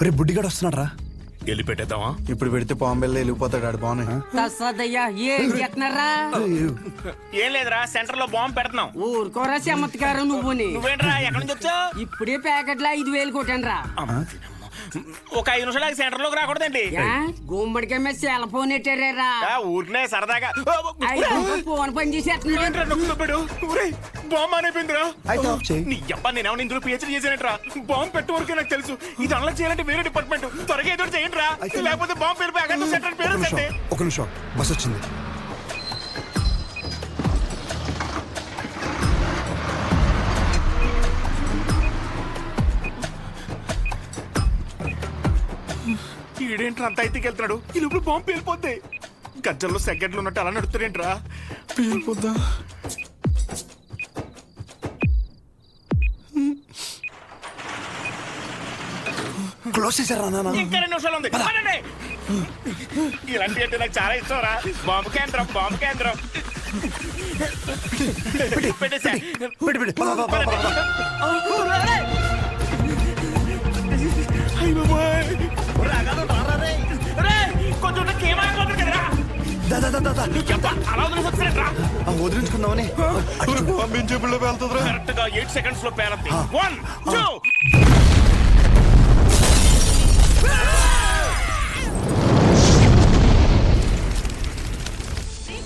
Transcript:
రే బుడ్డిగాడు వస్తున్నాడు రా. వెళ్ళి పెట్టేద్దామా? ఇప్పుడు పెడితే పాంబెల్లో వెళ్ళిపోతాడు ఆడు. బాగున్నాయి. తస్సదయ్యా ఏం చేస్తున్నారా? ఏం లేదురా, సెంటర్ లో బాంబు పెడుతున్నాం. ఊరుకోరా చమత్కారం నువ్వుని. నువ్వేంట్రా ఎక్కడి నుంచి వచ్చావు? ఇప్పుడే ప్యాకెట్లో 5,000 కొట్టాను రా. ఒక 5 నిమిషాలు సెంటర్ లోకి రాకూడదండి. గుమ్మడికాయ మీద సెల్ ఫోన్ ఎట్టారా? ఊరినే సరదాగా ఫోన్ పని చేసేస్తున్నాడు. బాంబు అనిపోయిందిరా. అయితే ఆఫ్ చేయి. నీ అబ్బా నేనేమన్నా ఇందులో పిహెచ్డీ చేశానంట్రా. బాంబు పెట్టే వరకే నాకు తెలుసు. ఇది అలా చేయాలంటే వేరే డిపార్ట్మెంట్. త్వరగా ఏదో చేయండి రా, లేకపోతే బాంబు పేరు ప్యాకెట్ సెంటర్ పేరు సెంటే. ఒక నిమిషం బస్ వచ్చింది. ఈడేంట్రా అంత అయితే వెళ్తున్నాడు. ఈ లోపల బాంబు పేలిపోద్ది. గజ్జల్లో సెకండ్లు ఉన్నట్టు అలా నడుస్తాడేంట్రా. పేలిపోద్దా? క్లోజ్ చేశారా నాన్న? ఇంకా 2 నిమిషాలు ఉంది. పదండి. ఇలాంటి అంటే నాకు చాలా ఇష్టం రా. బాంబు కేంద్రం, బాంబు కేంద్రం. పెట్టేసా. పెట్టి పద, పద, పద, పద. అయ్య బాబోయ్. రేయ్, కొంచెం నాకు ఏమైపోతుంది కదరా. దా, దా, దా, దా, దా. అలా వదిలేసొచ్చారా? వదిలించుకుందామని. కరెక్ట్ గా 8 సెకండ్స్ లో పేరద్ది. 1 2